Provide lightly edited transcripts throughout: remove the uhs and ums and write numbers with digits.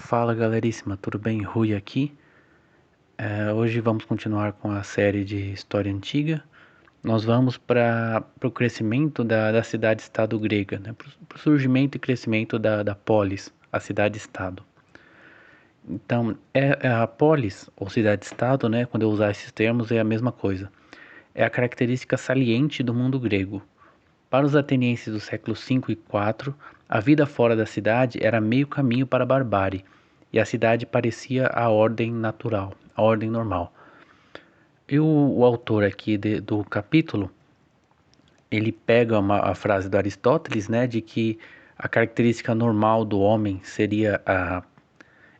Fala galerinha, tudo bem? Rui aqui. Hoje vamos continuar com a série de história antiga. Nós vamos para o crescimento da cidade-estado grega, né? Para o surgimento e crescimento da polis, a cidade-estado. Então, é a polis, ou cidade-estado, né? Quando eu usar esses termos, é a mesma coisa. É a característica saliente do mundo grego. Para os atenienses do século V e IV, a vida fora da cidade era meio caminho para a barbárie, e a cidade parecia a ordem natural, a ordem normal. E o autor aqui do capítulo, ele pega a frase do Aristóteles, né, de que a característica normal do homem seria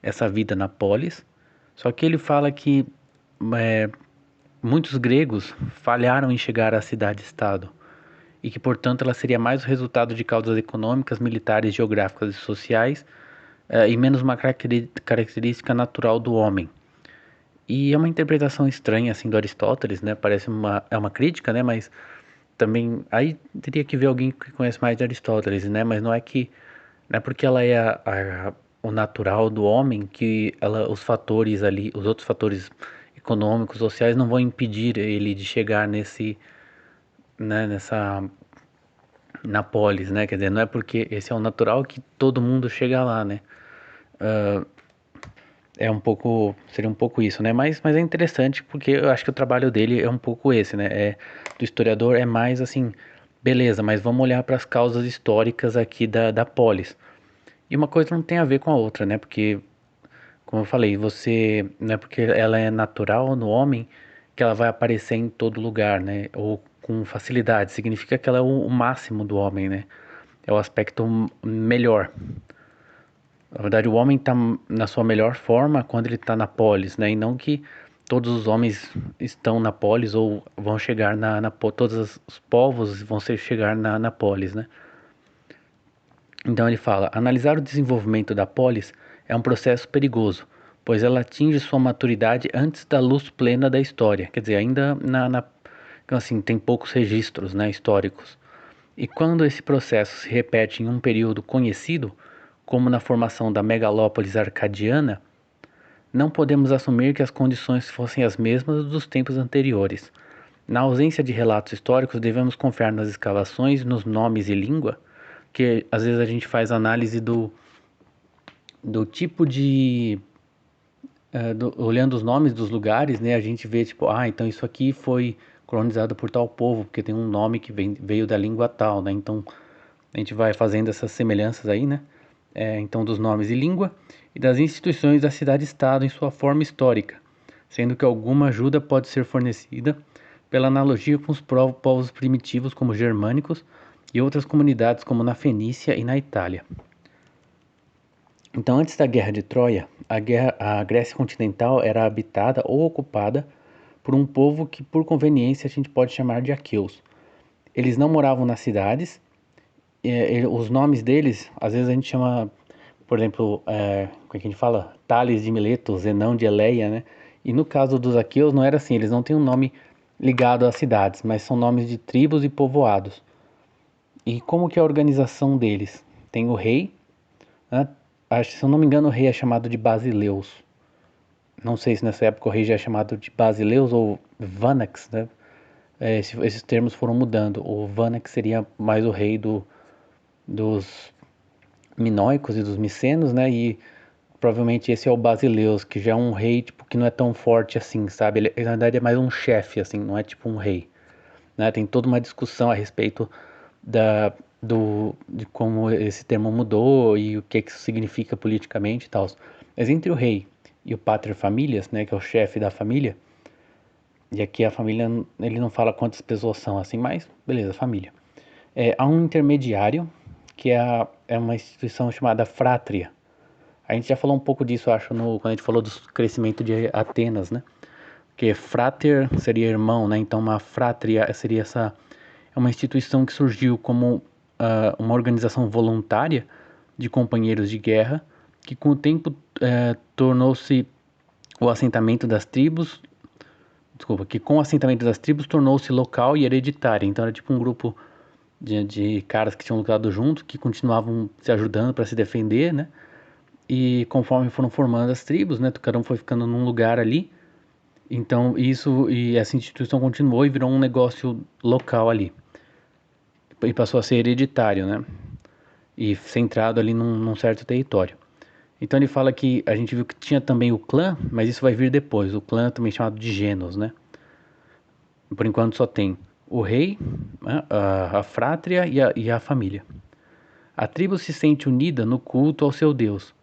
essa vida na polis, só que ele fala que é, muitos gregos falharam em chegar à cidade-estado, e que, portanto, ela seria mais o resultado de causas econômicas, militares, geográficas e sociais, e menos uma característica natural do homem. E é uma interpretação estranha, assim, do Aristóteles, né? Parece uma crítica, né? Mas também, aí teria que ver alguém que conhece mais de Aristóteles, né? Mas não é que, não é porque ela é o natural do homem que os fatores ali, os outros fatores econômicos, sociais, não vão impedir ele de chegar né, na polis, né? Quer dizer, não é porque esse é o natural que todo mundo chega lá, né? Seria um pouco isso, né? Mas é interessante porque eu acho que o trabalho dele é um pouco esse, né? Do historiador é mais assim, beleza, mas vamos olhar para as causas históricas aqui da polis. E uma coisa não tem a ver com a outra, né? Porque, como eu falei, não é porque ela é natural no homem que ela vai aparecer em todo lugar, né? Ou com facilidade. Significa que ela é o máximo do homem, né? É o aspecto melhor. Na verdade, o homem está na sua melhor forma quando ele está na polis, né? E não que todos os homens estão na polis ou vão chegar todos os povos vão chegar na polis, né? Então ele fala: analisar o desenvolvimento da polis é um processo perigoso, pois ela atinge sua maturidade antes da luz plena da história. Quer dizer, ainda então, assim, tem poucos registros, né, históricos. E quando esse processo se repete em um período conhecido, como na formação da megalópolis arcadiana, não podemos assumir que as condições fossem as mesmas dos tempos anteriores. Na ausência de relatos históricos, devemos confiar nas escavações, nos nomes e língua, que às vezes a gente faz análise do tipo de. Olhando os nomes dos lugares, né, a gente vê tipo, então isso aqui foi colonizado por tal povo, porque tem um nome que veio da língua tal, né? Então a gente vai fazendo essas semelhanças aí, né? Então dos nomes e língua e das instituições da cidade-estado em sua forma histórica, sendo que alguma ajuda pode ser fornecida pela analogia com os povos primitivos como germânicos e outras comunidades como na Fenícia e na Itália. Então, antes da Guerra de Troia, a Grécia continental era habitada ou ocupada por um povo que, por conveniência, a gente pode chamar de aqueus. Eles não moravam nas cidades. Os nomes deles, às vezes a gente chama, por exemplo, como é que a gente fala? Tales de Mileto, Zenão de Eleia, né? E no caso dos aqueus não era assim, eles não têm um nome ligado às cidades, mas são nomes de tribos e povoados. E como que é a organização deles? Tem o rei, né? Se eu não me engano, o rei é chamado de Basileus. Não sei se nessa época o rei já é chamado de Basileus ou Vanax, né? Esses termos foram mudando. O Vanax seria mais o rei dos minoicos e dos micenos, né? E provavelmente esse é o Basileus, que já é um rei tipo, que não é tão forte assim, sabe? Ele, na verdade, é mais um chefe, assim, não é tipo um rei. Né? Tem toda uma discussão a respeito de como esse termo mudou e o que isso significa politicamente e tal. Mas entre o rei e o pater familias, né, que é o chefe da família, e aqui a família, ele não fala quantas pessoas são assim, mas beleza, família. Há um intermediário, que é uma instituição chamada frátria. A gente já falou um pouco disso, eu acho, quando a gente falou do crescimento de Atenas, né? Porque frater seria irmão, né? Então uma frátria seria é uma instituição que surgiu como uma organização voluntária de companheiros de guerra, que com o tempo tornou-se o assentamento das tribos, que com o assentamento das tribos tornou-se local e hereditária. Então era tipo um grupo de caras que tinham lutado juntos, que continuavam se ajudando para se defender, né? e conforme foram formando as tribos, né, cada um foi ficando num lugar ali. Então essa instituição continuou e virou um negócio local ali. E passou a ser hereditário, né? E centrado ali num certo território. Então ele fala que a gente viu que tinha também o clã, mas isso vai vir depois. O clã também chamado de Genos, né? Por enquanto só tem o rei, né, a frátria e a família. A tribo se sente unida no culto ao seu Deus.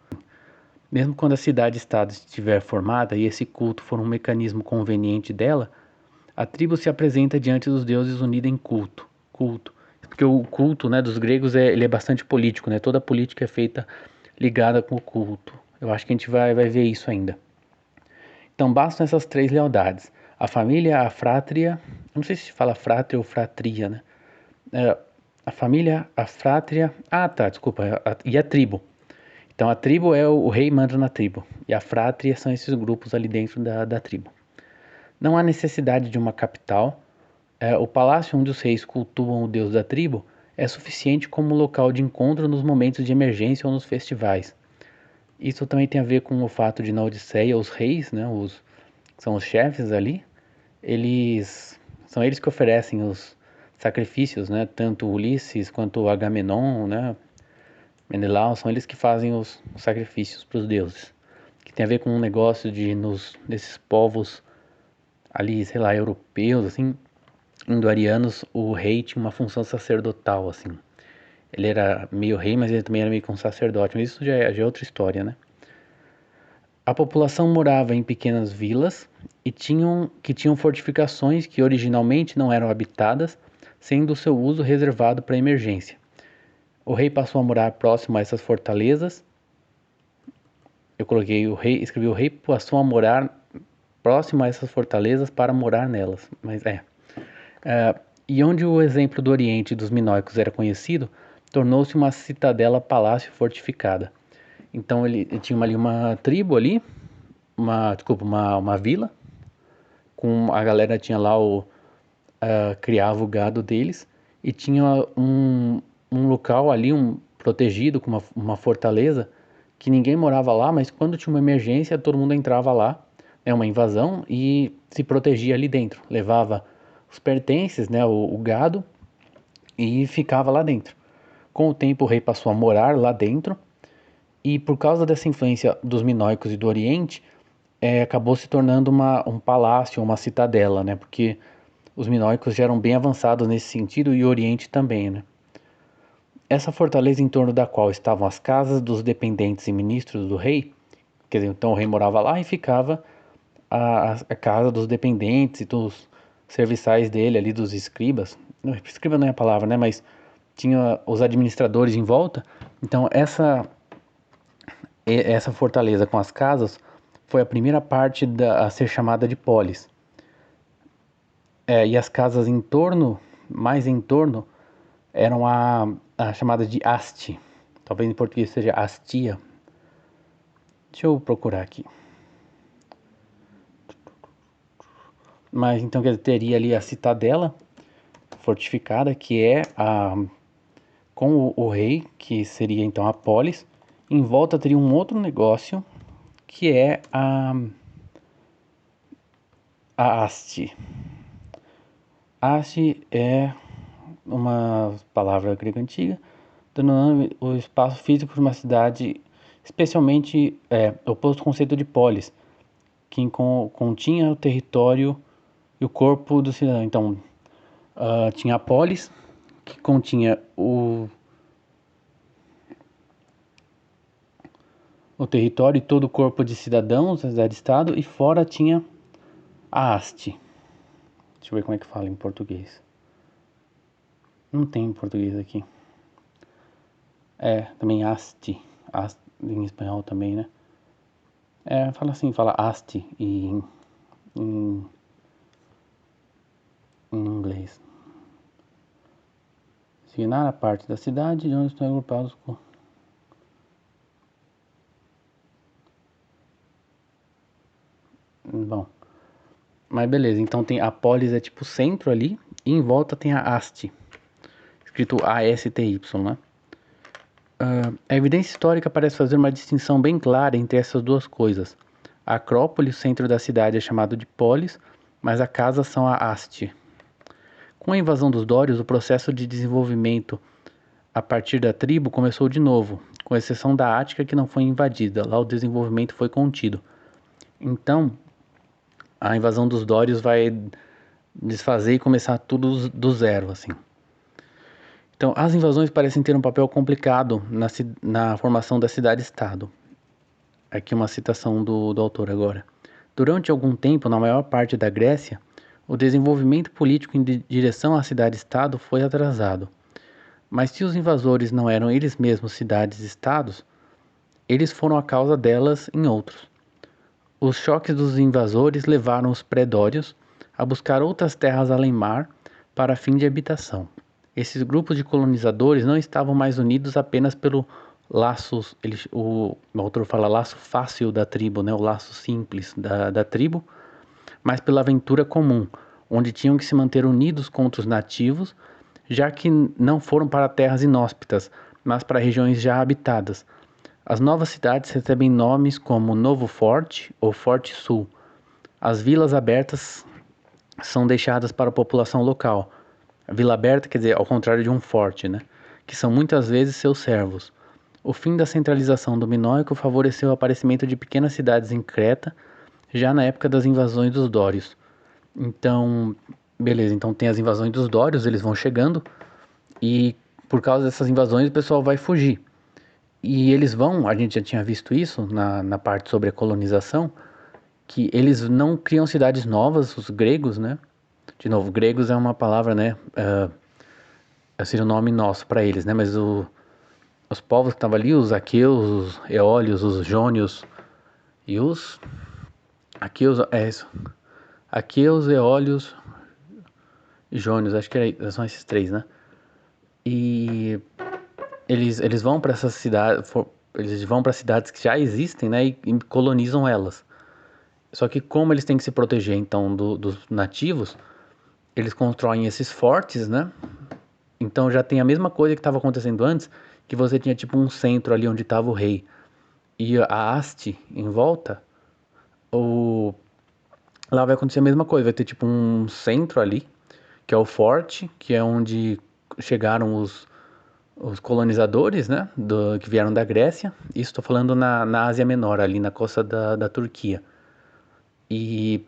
Mesmo quando a cidade-estado estiver formada e esse culto for um mecanismo conveniente dela, a tribo se apresenta diante dos deuses unida em culto. Culto. Porque o culto, né, dos gregos ele é bastante político, né? Toda a política é feita ligada com o culto. Eu acho que a gente vai ver isso ainda. Então bastam essas três lealdades. A família, a frátria, não sei se fala frátria ou fratria, né? A família, a frátria, desculpa, e a tribo. Então a tribo é o rei manda na tribo, e a frátria são esses grupos ali dentro da tribo. Não há necessidade de uma capital. O palácio onde os reis cultuam o deus da tribo é suficiente como local de encontro nos momentos de emergência ou nos festivais. Isso também tem a ver com o fato de na Odisseia os reis, né, são os chefes ali, são eles que oferecem os sacrifícios, né, tanto Ulisses quanto Agamenon, né, Menelau, são eles que fazem os sacrifícios para os deuses, que tem a ver com um negócio desses povos ali, sei lá, europeus, assim, indo-arianos, o rei tinha uma função sacerdotal, assim. Ele era meio rei, mas ele também era meio que um sacerdote, mas isso já é outra história, né? A população morava em pequenas vilas que tinham fortificações que originalmente não eram habitadas, sendo o seu uso reservado para emergência. O rei passou a morar próximo a essas fortalezas. Escrevi o rei passou a morar próximo a essas fortalezas para morar nelas, mas e onde o exemplo do Oriente dos minoicos era conhecido, tornou-se uma citadela-palácio fortificada. Então ele tinha ali uma tribo ali, uma vila, com a galera tinha lá criava o gado deles e tinha um local ali, protegido com uma fortaleza que ninguém morava lá, mas quando tinha uma emergência todo mundo entrava lá, né, uma invasão e se protegia ali dentro, levava os pertences, né, o gado e ficava lá dentro. Com o tempo o rei passou a morar lá dentro e por causa dessa influência dos minoicos e do Oriente, acabou se tornando um palácio, uma citadela, né? Porque os minoicos já eram bem avançados nesse sentido e o Oriente também, né? Essa fortaleza em torno da qual estavam as casas dos dependentes e ministros do rei, quer dizer, então o rei morava lá e ficava a casa dos dependentes e dos serviçais dele ali, dos escribas. Não, escriba não é a palavra, né? Mas tinha os administradores em volta. Então essa fortaleza com as casas foi a primeira parte a ser chamada de polis. E as casas mais em torno, eram a chamada de haste. Talvez em português seja hastia. Deixa eu procurar aqui. Mas então teria ali a citadela fortificada, que é com o rei, que seria então a polis. Em volta teria um outro negócio, que é a haste. Haste é uma palavra grega antiga, denominando o espaço físico de uma cidade, especialmente oposto ao conceito de polis, que continha o território e o corpo do cidadão. Então, tinha a polis, que continha o território e todo o corpo de cidadãos, a cidade-estado, e fora tinha a haste. Deixa eu ver como é que fala em português. Não tem em português aqui. Também haste. Em espanhol também, né? Fala assim, fala haste em inglês. Signar a parte da cidade de onde estão agrupados com... Bom, mas beleza, então tem a polis tipo centro ali, e em volta tem a haste, escrito ASTY, né? A evidência histórica parece fazer uma distinção bem clara entre essas duas coisas. A Acrópole, o centro da cidade, é chamado de Polis, mas as casas são a Haste. Com a invasão dos Dórios, o processo de desenvolvimento a partir da tribo começou de novo, com exceção da Ática que não foi invadida, lá o desenvolvimento foi contido. Então, a invasão dos Dórios vai desfazer e começar tudo do zero, assim. Então, as invasões parecem ter um papel complicado na formação da cidade-estado. Aqui uma citação do autor agora. Durante algum tempo, na maior parte da Grécia, o desenvolvimento político em direção à cidade-estado foi atrasado. Mas se os invasores não eram eles mesmos cidades-estados, eles foram a causa delas em outros. Os choques dos invasores levaram os predórios a buscar outras terras além-mar para fim de habitação. Esses grupos de colonizadores não estavam mais unidos apenas pelo laços, o autor fala laço fácil da tribo, né, o laço simples da tribo, mas pela aventura comum, onde tinham que se manter unidos contra os nativos, já que não foram para terras inóspitas, mas para regiões já habitadas. As novas cidades recebem nomes como Novo Forte ou Forte Sul. As vilas abertas são deixadas para a população local. A vila aberta quer dizer ao contrário de um forte, né? Que são muitas vezes seus servos. O fim da centralização do Minoico favoreceu o aparecimento de pequenas cidades em Creta, já na época das invasões dos Dórios. Então, beleza, então tem as invasões dos Dórios, eles vão chegando, e por causa dessas invasões o pessoal vai fugir. E eles vão, a gente já tinha visto isso na parte sobre a colonização, que eles não criam cidades novas, os gregos, né? De novo, gregos é uma palavra, né? Seria o nome nosso para eles, né? Mas os povos que estavam ali, os aqueus, os eólios, os jônios e os aqueus, é isso. Aqueus, eólios e jônios, acho que são esses três, né? E eles vão para essas cidades, eles vão para cidades que já existem, né? E colonizam elas. Só que como eles têm que se proteger, então, dos nativos, eles constroem esses fortes, né? Então já tem a mesma coisa que estava acontecendo antes, que você tinha tipo um centro ali onde estava o rei e a haste em volta, ou lá vai acontecer a mesma coisa, vai ter tipo um centro ali, que é o forte, que é onde chegaram os colonizadores, né, que vieram da Grécia. Isso estou falando na Ásia Menor, ali na costa da Turquia. E,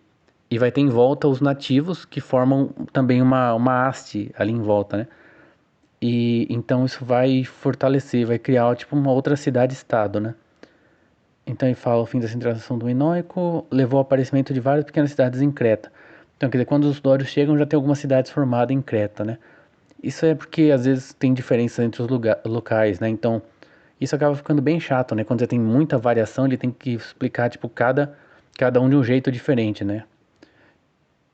e vai ter em volta os nativos, que formam também uma haste ali em volta, né? E então isso vai fortalecer, vai criar tipo uma outra cidade-estado, né? Então ele fala o fim da centralização do Minoico levou ao aparecimento de várias pequenas cidades em Creta. Então, quer dizer, quando os dórios chegam, já tem algumas cidades formadas em Creta, né? Isso é porque às vezes tem diferença entre os locais, né? Então, isso acaba ficando bem chato, né? Quando você tem muita variação, ele tem que explicar, tipo, cada um de um jeito diferente, né?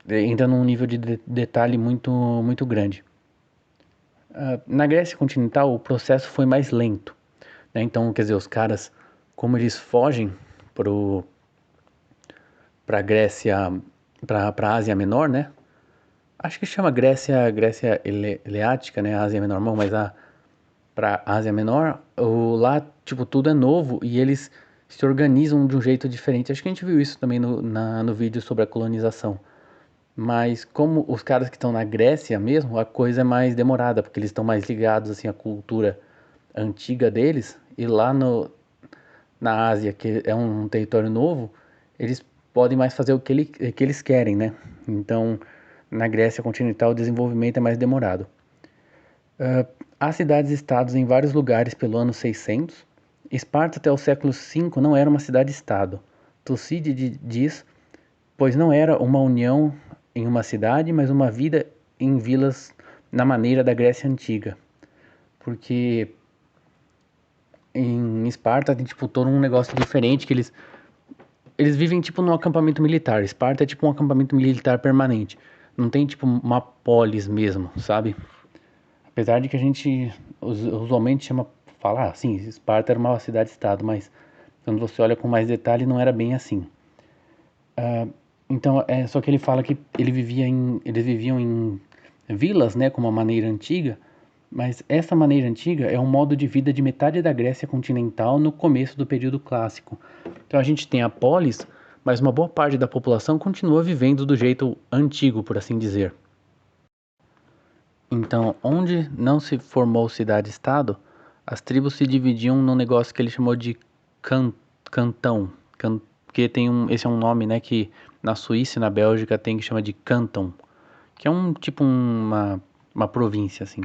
Entra num nível de detalhe muito grande. Na Grécia continental, o processo foi mais lento, né? Então, quer dizer, os caras, como eles fogem para a Grécia, para a Ásia Menor, né? Acho que chama Grécia Eleática, né? Ásia Menor, não, mas para Ásia Menor, lá, tipo, tudo é novo e eles se organizam de um jeito diferente. Acho que a gente viu isso também no vídeo sobre a colonização. Mas como os caras que estão na Grécia mesmo, a coisa é mais demorada, porque eles estão mais ligados assim à cultura antiga deles, e lá na Ásia, que é um território novo, eles podem mais fazer que eles querem, né? Então, na Grécia continental, o desenvolvimento é mais demorado. Há cidades-estados em vários lugares pelo ano 600. Esparta até o século V não era uma cidade-estado. Tucídides diz, pois não era uma união em uma cidade, mas uma vida em vilas na maneira da Grécia Antiga. Porque em Esparta tem tipo todo um negócio diferente que eles vivem tipo num acampamento militar. Esparta é tipo um acampamento militar permanente. Não tem tipo uma polis mesmo, sabe? Apesar de que a gente usualmente fala assim, Esparta era uma cidade-estado, mas quando você olha com mais detalhe não era bem assim. Então, só que ele fala que eles viviam em vilas, né, como uma maneira antiga, Mas essa maneira antiga é um modo de vida de metade da Grécia continental no começo do período clássico. Então a gente tem a polis, mas uma boa parte da população continua vivendo do jeito antigo, por assim dizer. Então, onde não se formou cidade-estado, as tribos se dividiam num negócio que ele chamou de can, cantão, que tem esse é um nome, né, que na Suíça e na Bélgica tem que chama de canton, que é um tipo uma província assim.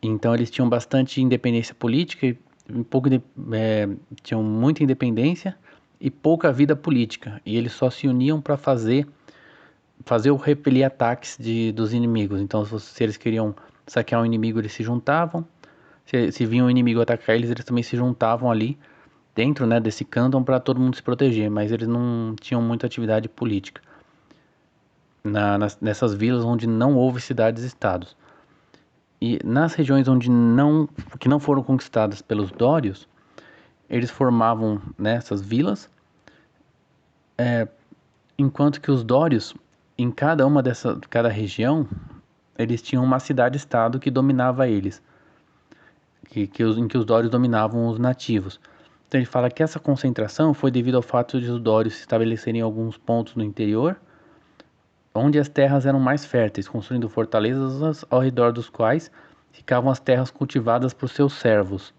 Então eles tinham bastante independência política e um pouco tinham muita independência e pouca vida política. E eles só se uniam para fazer ou repelir ataques dos inimigos. Então, se eles queriam saquear um inimigo, eles se juntavam. Se vinha um inimigo atacar eles, eles também se juntavam ali dentro, né, desse canton para todo mundo se proteger. Mas eles não tinham muita atividade política nessas vilas onde não houve cidades-estados. E nas regiões que não foram conquistadas pelos dórios, eles formavam nessas vilas, enquanto que os dórios, em cada região, eles tinham uma cidade-estado que dominava eles, em que os dórios dominavam os nativos. Então ele fala que essa concentração foi devido ao fato de os dórios se estabelecerem em alguns pontos no interior, onde as terras eram mais férteis, construindo fortalezas ao redor dos quais ficavam as terras cultivadas por seus servos.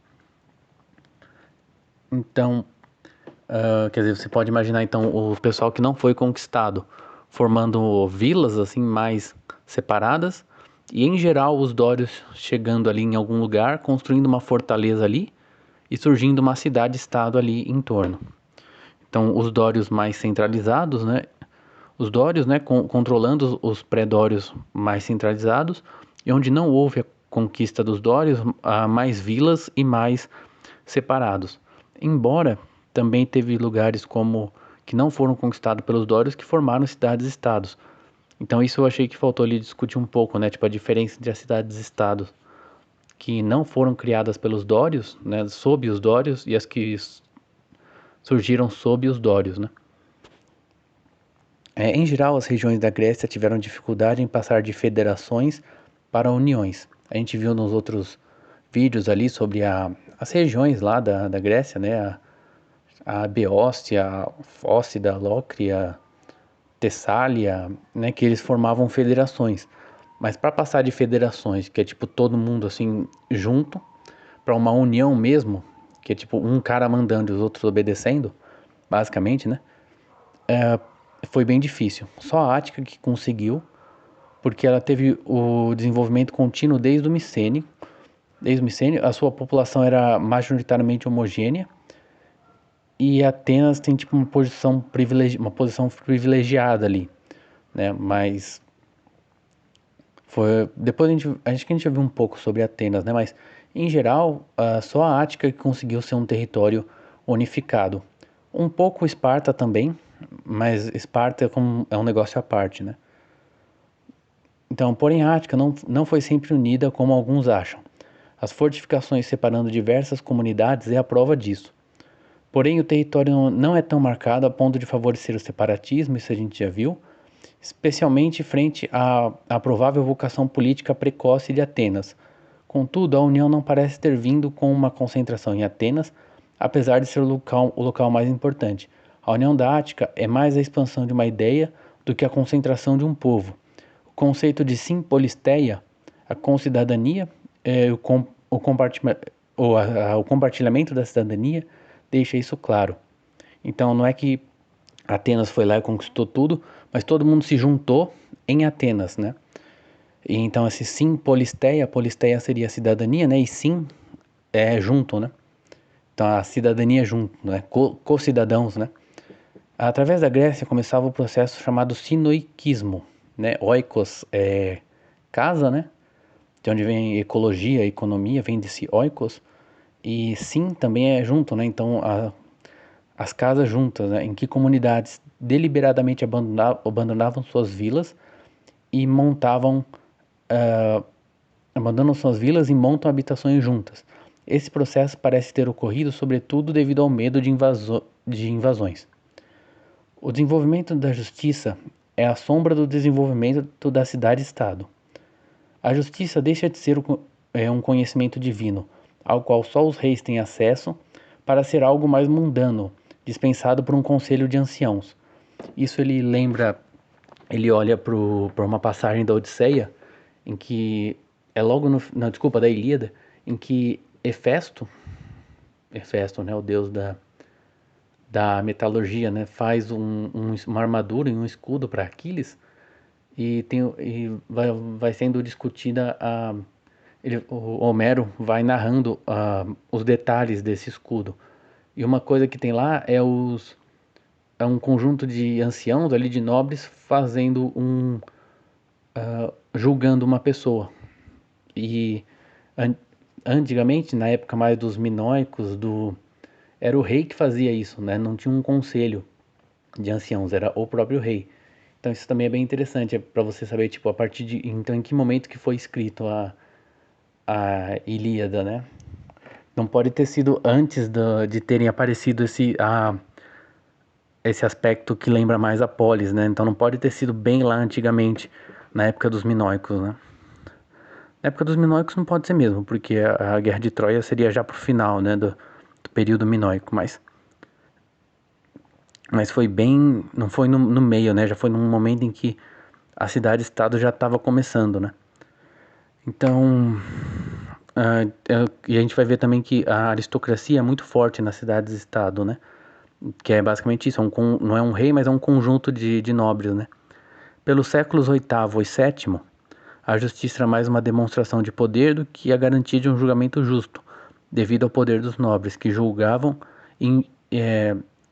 Então, quer dizer, você pode imaginar então o pessoal que não foi conquistado formando vilas assim mais separadas e em geral os dórios chegando ali em algum lugar, construindo uma fortaleza ali e surgindo uma cidade-estado ali em torno. Então, os dórios mais centralizados, né? Os dórios, né, controlando os pré-dórios mais centralizados, e onde não houve a conquista dos dórios, há mais vilas e mais separados. Embora também teve lugares como que não foram conquistados pelos dórios que formaram cidades-estados. Então isso eu achei que faltou ali discutir um pouco, né, tipo a diferença entre as cidades-estados que não foram criadas pelos dórios, né, sob os dórios, e as que surgiram sob os dórios, né. Em geral, as regiões da Grécia tiveram dificuldade em passar de federações para uniões. A gente viu nos outros vídeos ali sobre as regiões lá da Grécia, né? A Beócia, a Fócida, Lócria, Tessália, né? Que eles formavam federações. Mas para passar de federações, que é tipo todo mundo assim junto, para uma união mesmo, que é tipo um cara mandando e os outros obedecendo, basicamente, né? Foi bem difícil. Só a Ática que conseguiu, porque ela teve o desenvolvimento contínuo desde o Micênio, a sua população era majoritariamente homogênea e Atenas tem tipo uma posição privilegiada ali, né? Mas depois acho que a gente já viu um pouco sobre Atenas, né? Mas em geral, só a Ática que conseguiu ser um território unificado. Um pouco Esparta também, mas Esparta é um negócio à parte, né? Então, porém, a Ática não foi sempre unida como alguns acham. As fortificações separando diversas comunidades é a prova disso. Porém, o território não é tão marcado a ponto de favorecer o separatismo, isso a gente já viu, especialmente frente à provável vocação política precoce de Atenas. Contudo, a União não parece ter vindo com uma concentração em Atenas, apesar de ser o local mais importante. A União da Ática é mais a expansão de uma ideia do que a concentração de um povo. O conceito de simpolisteia, a concidadania, o compartilhamento da cidadania deixa isso claro. Então não é que Atenas foi lá e conquistou tudo, mas todo mundo se juntou em Atenas, né? E então esse sim polisteia seria a cidadania, né? E sim é junto, né? Então a cidadania junto, né? Co-cidadãos, né? Através da Grécia começava o processo chamado sinoikismo, né? Oikos é casa, né? De onde vem ecologia, economia, vem desse oikos. E sim também é junto, né? Então as casas juntas, né? Em que comunidades deliberadamente abandonavam suas vilas e abandonam suas vilas e montam habitações juntas. Esse processo parece ter ocorrido sobretudo devido ao medo de invasões. O desenvolvimento da justiça é a sombra do desenvolvimento da cidade-estado. A justiça deixa de ser é um conhecimento divino, ao qual só os reis têm acesso, para ser algo mais mundano, dispensado por um conselho de anciãos. Isso ele lembra, ele olha para uma passagem da Odisseia, em que é logo no, não, desculpa, da Ilíada, em que Hefesto, né, o deus da metalurgia, né, faz uma armadura e um escudo para Aquiles e vai sendo discutida o Homero vai narrando os detalhes desse escudo. E uma coisa que tem lá é um conjunto de anciãos ali, de nobres, fazendo julgando uma pessoa. E an- antigamente, na época mais dos minoicos, era o rei que fazia isso, né? Não tinha um conselho de anciãos, era o próprio rei. Então isso também é bem interessante, é para você saber, tipo, a partir de, então em que momento que foi escrito a Ilíada, né? Não pode ter sido antes de terem aparecido esse aspecto que lembra mais a polis, né? Então não pode ter sido bem lá antigamente, na época dos minoicos, né? Na época dos minoicos não pode ser mesmo, porque a Guerra de Troia seria já pro final, né, do período minoico, mas foi bem, não foi no meio, né? Já foi num momento em que a cidade-estado já estava começando, né? Então, e a gente vai ver também que a aristocracia é muito forte nas cidades-estado, né? Que é basicamente isso, não é um rei, mas é um conjunto de nobres, né? Pelos séculos VIII e sétimo, a justiça era mais uma demonstração de poder do que a garantia de um julgamento justo, devido ao poder dos nobres, que julgavam e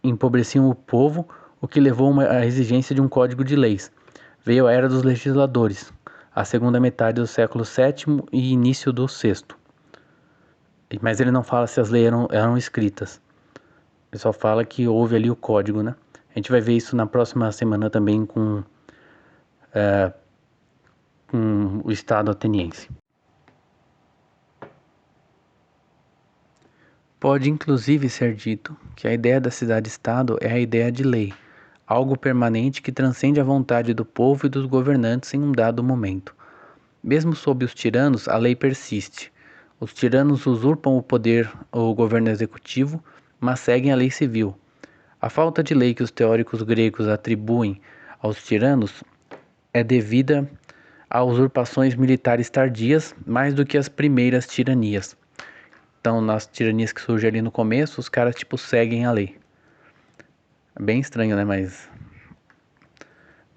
empobreciam o povo, o que levou à exigência de um código de leis. Veio a era dos legisladores, a segunda metade do século sétimo e início do sexto. Mas ele não fala se as leis eram escritas. Ele só fala que houve ali o código, né? A gente vai ver isso na próxima semana também com o Estado ateniense. Pode inclusive ser dito que a ideia da cidade-estado é a ideia de lei, algo permanente que transcende a vontade do povo e dos governantes em um dado momento. Mesmo sob os tiranos, a lei persiste. Os tiranos usurpam o poder ou o governo executivo, mas seguem a lei civil. A falta de lei que os teóricos gregos atribuem aos tiranos é devida a usurpações militares tardias mais do que as primeiras tiranias. Então, nas tiranias que surgem ali no começo, os caras tipo seguem a lei. É bem estranho, né? Mas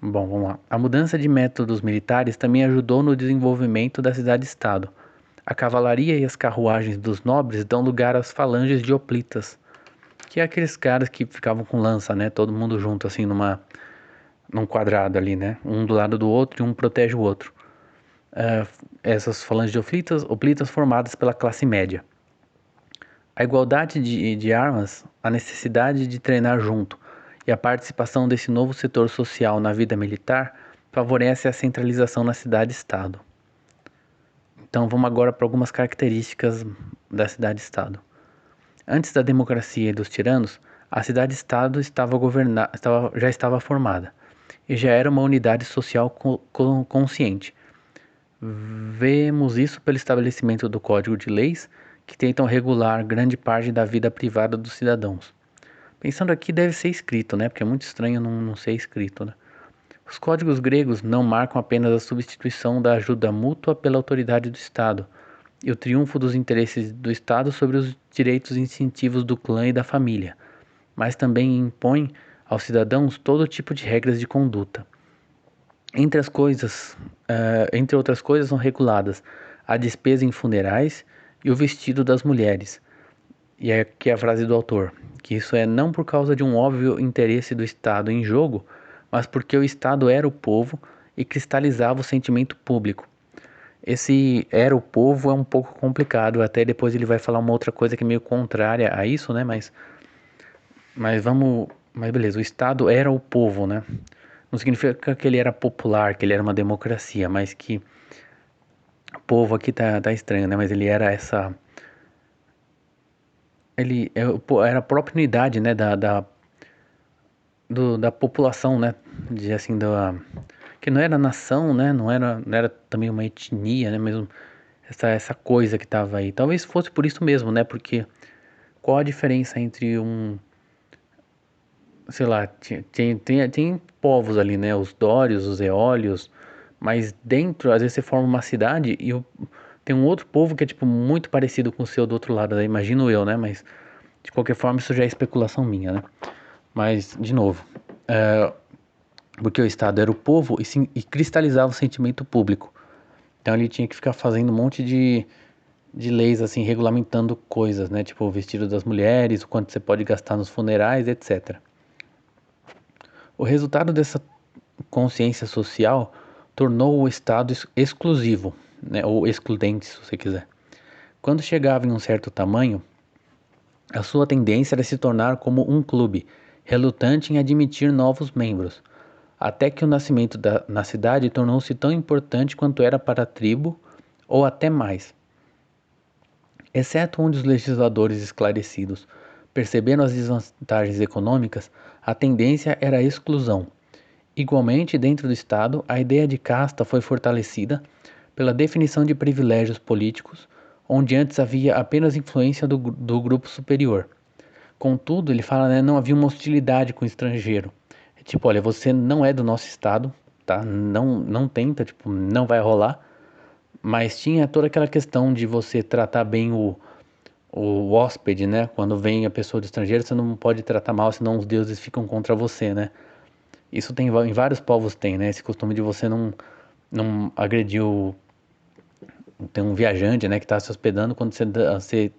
bom, vamos lá. A mudança de métodos militares também ajudou no desenvolvimento da cidade-estado. A cavalaria e as carruagens dos nobres dão lugar às falanges de hoplitas, que é aqueles caras que ficavam com lança, né? Todo mundo junto assim num quadrado ali, né? Um do lado do outro e um protege o outro. Essas falanges de hoplitas formadas pela classe média. A igualdade de armas, a necessidade de treinar junto e a participação desse novo setor social na vida militar favorece a centralização na cidade-estado. Então vamos agora para algumas características da cidade-estado. Antes da democracia e dos tiranos, a cidade-estado já estava formada e já era uma unidade social consciente. Vemos isso pelo estabelecimento do Código de Leis, que tentam regular grande parte da vida privada dos cidadãos. Pensando aqui, deve ser escrito, né? Porque é muito estranho não ser escrito, né? Os códigos gregos não marcam apenas a substituição da ajuda mútua pela autoridade do Estado e o triunfo dos interesses do Estado sobre os direitos instintivos do clã e da família, mas também impõem aos cidadãos todo tipo de regras de conduta. Entre outras coisas, são reguladas a despesa em funerais e o vestido das mulheres. E é aqui a frase do autor, que isso é não por causa de um óbvio interesse do Estado em jogo, mas porque o Estado era o povo e cristalizava o sentimento público. Esse era o povo é um pouco complicado, até depois ele vai falar uma outra coisa que é meio contrária a isso, né? Mas beleza, o Estado era o povo, né? Não significa que ele era popular, que ele era uma democracia, mas que o povo aqui tá estranho, né? Mas ele era era a própria unidade, né? Da população, né? De assim, que não era nação, né? Não era também uma etnia, né? Mesmo essa coisa que estava aí. Talvez fosse por isso mesmo, né? Porque qual a diferença entre sei lá, tem povos ali, né? Os dórios, os eólios, mas dentro, às vezes você forma uma cidade e tem um outro povo que é, tipo, muito parecido com o seu do outro lado, daí imagino eu, né? Mas, de qualquer forma, isso já é especulação minha, né? Mas, de novo, porque o Estado era o povo e cristalizava o sentimento público. Então ele tinha que ficar fazendo um monte de leis, assim, regulamentando coisas, né? Tipo, o vestido das mulheres, o quanto você pode gastar nos funerais, etc. O resultado dessa consciência social tornou o Estado exclusivo, né? Ou excludente, se você quiser. Quando chegava em um certo tamanho, a sua tendência era se tornar como um clube, relutante em admitir novos membros, até que o nascimento na cidade tornou-se tão importante quanto era para a tribo, ou até mais. Exceto onde os legisladores esclarecidos perceberam as desvantagens econômicas, a tendência era a exclusão. Igualmente, dentro do Estado, a ideia de casta foi fortalecida pela definição de privilégios políticos, onde antes havia apenas influência do grupo superior. Contudo, ele fala, né, não havia uma hostilidade com o estrangeiro. É tipo, olha, você não é do nosso estado, tá? Não tenta, tipo, não vai rolar. Mas tinha toda aquela questão de você tratar bem o hóspede, né? Quando vem a pessoa do estrangeiro, você não pode tratar mal, senão os deuses ficam contra você, né? Isso tem em vários povos tem, né? Esse costume de você não agredir tem um viajante, né, que está se hospedando quando você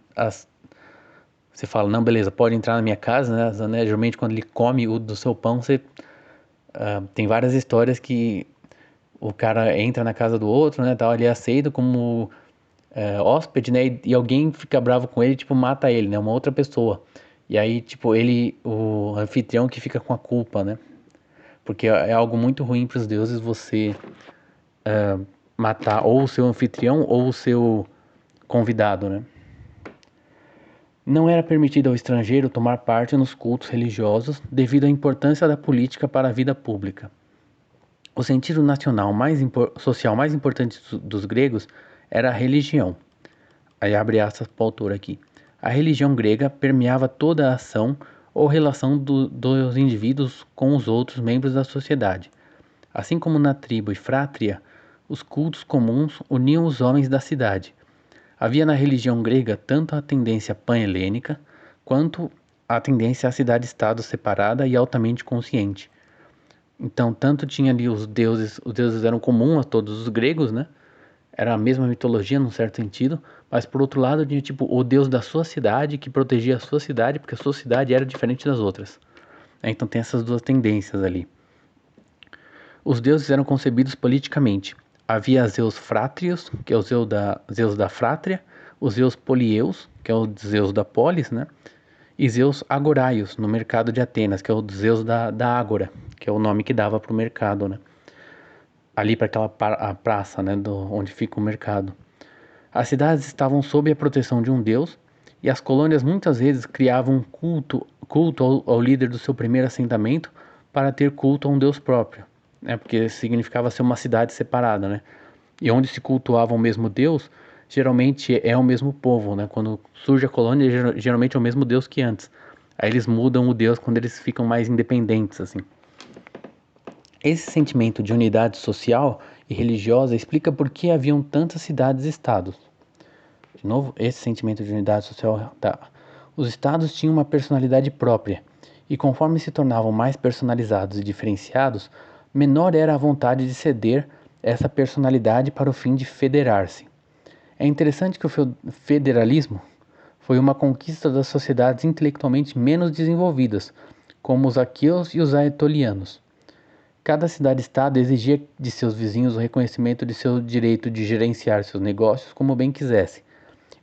fala, não, beleza, pode entrar na minha casa, né? Geralmente quando ele come o do seu pão, tem várias histórias que o cara entra na casa do outro, né, tal, ele é aceito como hóspede, né, e alguém fica bravo com ele, tipo, mata ele, né, uma outra pessoa. E aí, tipo, o anfitrião que fica com a culpa, né? Porque é algo muito ruim para os deuses você matar ou o seu anfitrião ou o seu convidado, né? Não era permitido ao estrangeiro tomar parte nos cultos religiosos devido à importância da política para a vida pública. O sentido nacional social mais importante dos gregos era a religião. Aí abre aspas para o autor aqui. A religião grega permeava toda a ação ou relação dos indivíduos com os outros membros da sociedade. Assim como na tribo e frátria, os cultos comuns uniam os homens da cidade. Havia na religião grega tanto a tendência pan-helênica quanto a tendência à cidade-estado separada e altamente consciente. Então, tanto tinha ali os deuses eram comuns a todos os gregos, né? Era a mesma mitologia num certo sentido, mas por outro lado tinha tipo o deus da sua cidade que protegia a sua cidade porque a sua cidade era diferente das outras. Então tem essas duas tendências ali. Os deuses eram concebidos politicamente. Havia Zeus Frátrios, que é o Zeus da Frátria, o Zeus Polieus, que é o Zeus da Polis, né? E Zeus Agoraios, no mercado de Atenas, que é o Zeus da Ágora, que é o nome que dava para o mercado, né? Ali para aquela a praça, né, onde fica o mercado. As cidades estavam sob a proteção de um deus e as colônias muitas vezes criavam um culto ao líder do seu primeiro assentamento para ter culto a um deus próprio, né? Porque significava ser uma cidade separada, né? E onde se cultuava o mesmo deus, geralmente é o mesmo povo, né? Quando surge a colônia, geralmente é o mesmo deus que antes. Aí eles mudam o deus quando eles ficam mais independentes, assim. Esse sentimento de unidade social e religiosa explica por que haviam tantas cidades-estados. De novo, esse sentimento de unidade social. Tá. Os estados tinham uma personalidade própria, e conforme se tornavam mais personalizados e diferenciados, menor era a vontade de ceder essa personalidade para o fim de federar-se. É interessante que o federalismo foi uma conquista das sociedades intelectualmente menos desenvolvidas, como os aqueus e os aetolianos. Cada cidade-estado exigia de seus vizinhos o reconhecimento de seu direito de gerenciar seus negócios como bem quisesse.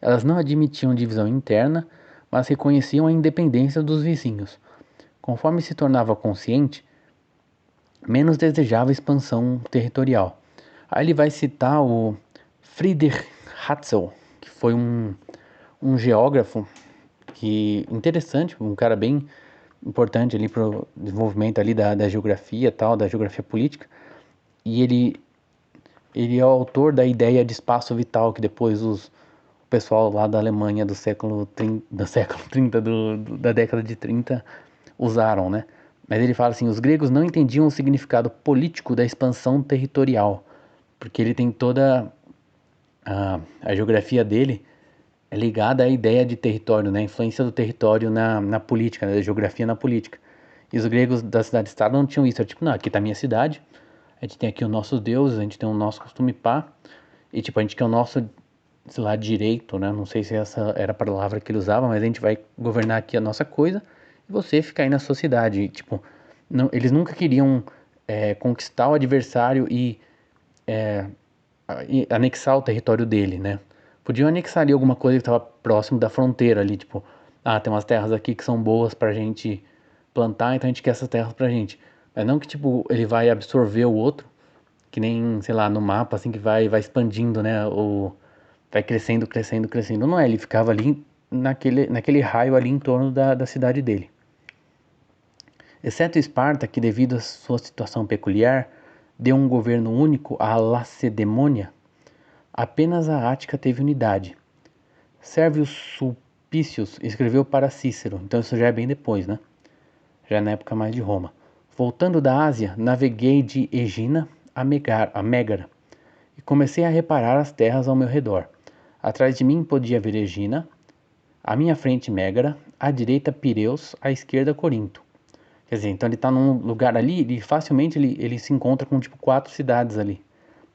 Elas não admitiam divisão interna, mas reconheciam a independência dos vizinhos. Conforme se tornava consciente, menos desejava expansão territorial. Aí ele vai citar o Friedrich Hatzel, que foi um geógrafo que interessante, um cara bem importante ali para o desenvolvimento ali da geografia tal, da geografia política. E ele ele é o autor da ideia de espaço vital que depois o pessoal lá da Alemanha do século 30, do século 30 da década de 30 usaram, né? Mas ele fala assim, os gregos não entendiam o significado político da expansão territorial, porque ele tem toda a geografia dele é ligada à ideia de território, né? A influência do território na política, né? Da geografia na política. E os gregos da cidade-estado não tinham isso. Era tipo, não, aqui tá a minha cidade, a gente tem aqui os nossos deuses, a gente tem o nosso costume pá, e tipo, a gente quer o nosso, sei lá, direito, né? Não sei se essa era a palavra que ele usava, mas a gente vai governar aqui a nossa coisa e você fica aí na sua cidade. E, tipo, não, eles nunca queriam conquistar o adversário e anexar o território dele, né? Podiam anexar ali alguma coisa que estava próximo da fronteira ali, tipo, tem umas terras aqui que são boas pra gente plantar, então a gente quer essas terras pra gente. Mas não que, tipo, ele vai absorver o outro, que nem, sei lá, no mapa, assim, que vai expandindo, né? Ou vai crescendo, crescendo, crescendo. Não é, ele ficava ali naquele raio ali em torno da cidade dele. Exceto Esparta, que devido à sua situação peculiar, deu um governo único à Lacedemônia, apenas a Ática teve unidade. Servius Sulpicius escreveu para Cícero, então isso já é bem depois, né? Já é na época mais de Roma. Voltando da Ásia, naveguei de Egina a Mégara e comecei a reparar as terras ao meu redor. Atrás de mim podia ver Egina, à minha frente Mégara, à direita Pireus, à esquerda Corinto. Quer dizer, então ele está num lugar ali e facilmente ele se encontra com tipo 4 cidades ali,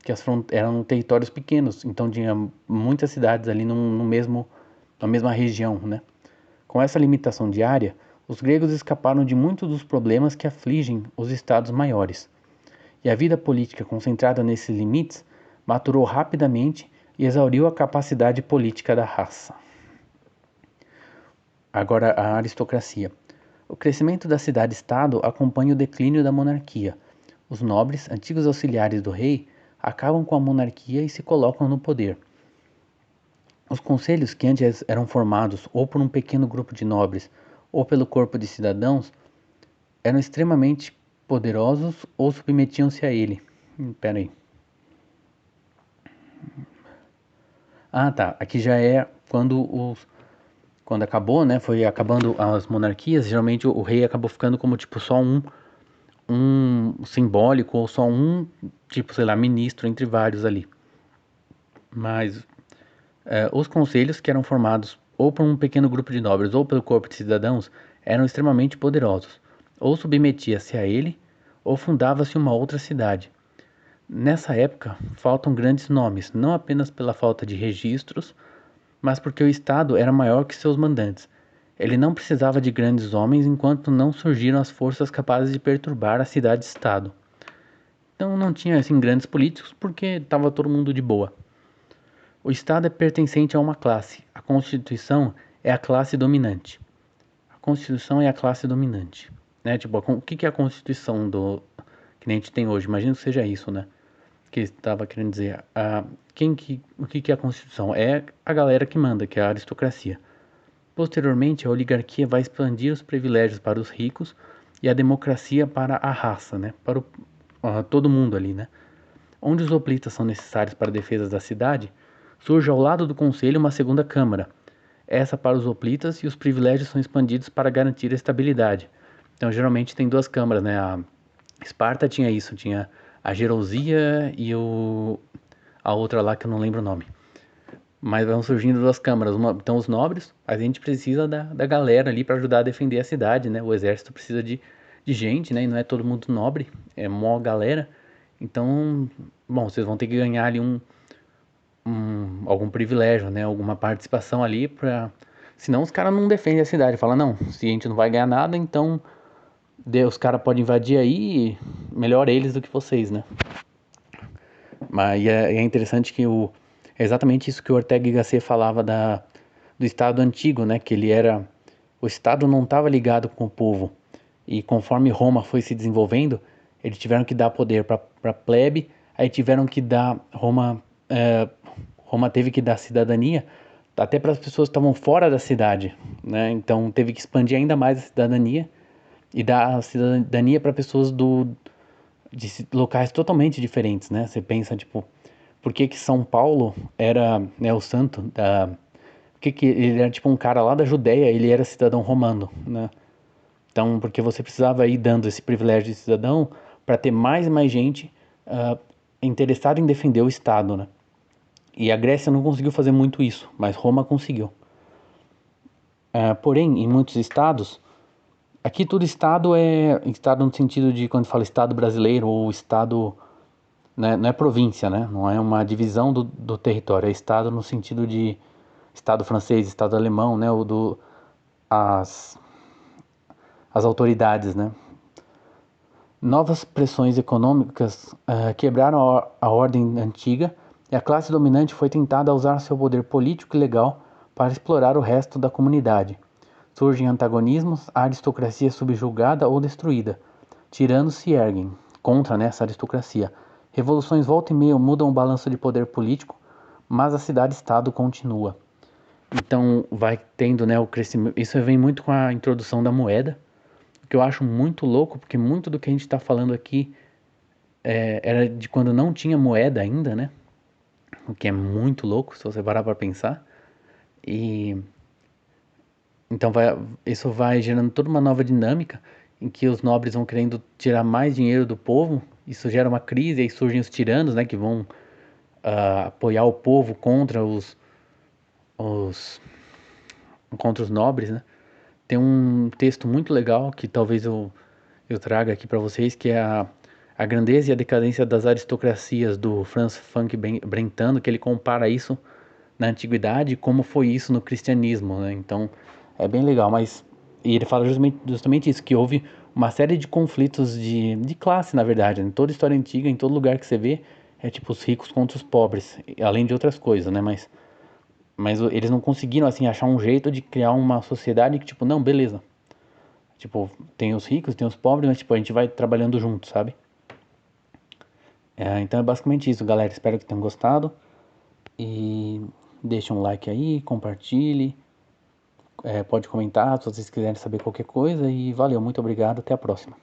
que eram territórios pequenos, então tinha muitas cidades ali no mesmo, na mesma região, né? Com essa limitação de área, os gregos escaparam de muitos dos problemas que afligem os estados maiores. E a vida política concentrada nesses limites maturou rapidamente e exauriu a capacidade política da raça. Agora, a aristocracia. O crescimento da cidade-estado acompanha o declínio da monarquia. Os nobres, antigos auxiliares do rei, acabam com a monarquia e se colocam no poder. Os conselhos, que antes eram formados ou por um pequeno grupo de nobres ou pelo corpo de cidadãos, eram extremamente poderosos ou submetiam-se a ele. Pera aí. Tá. Aqui já é quando acabou, né? Foi acabando as monarquias. Geralmente o rei acabou ficando como tipo só um simbólico ou só um tipo, sei lá, ministro entre vários ali. Mas os conselhos, que eram formados ou por um pequeno grupo de nobres ou pelo corpo de cidadãos, eram extremamente poderosos. Ou submetia-se a ele, ou fundava-se uma outra cidade. Nessa época, faltam grandes nomes, não apenas pela falta de registros, mas porque o Estado era maior que seus mandantes. Ele não precisava de grandes homens enquanto não surgiram as forças capazes de perturbar a cidade-estado. Então não tinha assim grandes políticos porque estava todo mundo de boa. O Estado é pertencente a uma classe. A Constituição é a classe dominante. A Constituição é a classe dominante, né? Tipo, o que é a Constituição que nem a gente tem hoje? Imagino que seja isso, né? Que estava querendo dizer. O que é a Constituição? É a galera que manda, que é a aristocracia. Posteriormente, a oligarquia vai expandir os privilégios para os ricos e a democracia para a raça, né? Para todo mundo ali, né? Onde os hoplitas são necessários para a defesa da cidade, surge ao lado do conselho uma segunda câmara, essa para os hoplitas, e os privilégios são expandidos para garantir a estabilidade. Então, geralmente tem 2 câmaras, né? A Esparta tinha isso, tinha a Gerousia e a outra lá que eu não lembro o nome. Mas vão surgindo 2 câmaras. Então, os nobres, a gente precisa da galera ali para ajudar a defender a cidade, né? O exército precisa de gente, né? E não é todo mundo nobre, é mó galera. Então, bom, vocês vão ter que ganhar ali algum privilégio, né? Alguma participação ali para. Senão os caras não defendem a cidade. Fala, não, se a gente não vai ganhar nada, então os caras podem invadir aí, melhor eles do que vocês, né? Mas é interessante que é exatamente isso que o Ortega y Gasset falava do Estado antigo, né? Que ele era. O Estado não estava ligado com o povo. E conforme Roma foi se desenvolvendo, eles tiveram que dar poder para plebe, aí tiveram que dar. Roma teve que dar cidadania até para as pessoas que estavam fora da cidade, né? Então teve que expandir ainda mais a cidadania e dar a cidadania para pessoas de locais totalmente diferentes, né? Você pensa, tipo, por que que São Paulo era, né, o santo da... Por que que ele era tipo um cara lá da Judéia, ele era cidadão romano, né? Então, porque você precisava ir dando esse privilégio de cidadão para ter mais e mais gente uh, interessada em defender o Estado, né? E a Grécia não conseguiu fazer muito isso, mas Roma conseguiu. Porém, em muitos estados, aqui todo estado é estado no sentido de quando fala estado brasileiro ou estado, né, não é província, né? Não é uma divisão do território, é estado no sentido de estado francês, estado alemão, né? Ou as, as autoridades, né? Novas pressões econômicas quebraram a ordem antiga e a classe dominante foi tentada a usar seu poder político e legal para explorar o resto da comunidade. Surgem antagonismos, a aristocracia é subjugada ou destruída. Tiranos se erguem contra, né, essa aristocracia. Revoluções volta e meia mudam o balanço de poder político, mas a cidade-estado continua. Então vai tendo, né, o crescimento. Isso vem muito com a introdução da moeda, o que eu acho muito louco, porque muito do que a gente está falando aqui era de quando não tinha moeda ainda, né? O que é muito louco, se você parar para pensar. E então isso vai gerando toda uma nova dinâmica em que os nobres vão querendo tirar mais dinheiro do povo. Isso gera uma crise, aí surgem os tiranos, né? Que vão apoiar o povo os, contra os nobres, né? Tem um texto muito legal que talvez eu traga aqui para vocês, que é a grandeza e a decadência das aristocracias do Franz Funk Brentano, que ele compara isso na antiguidade e como foi isso no cristianismo, né? Então é bem legal, mas e ele fala justamente isso, que houve uma série de conflitos de classe, na verdade, né? Em toda história antiga, em todo lugar que você vê, é tipo os ricos contra os pobres, além de outras coisas, né? Mas eles não conseguiram, assim, achar um jeito de criar uma sociedade que, tipo, não, beleza. Tipo, tem os ricos, tem os pobres, mas, tipo, a gente vai trabalhando junto, sabe? Então é basicamente isso, galera. Espero que tenham gostado. E deixe um like aí, compartilhe. Pode comentar se vocês quiserem saber qualquer coisa. E valeu, muito obrigado. Até a próxima.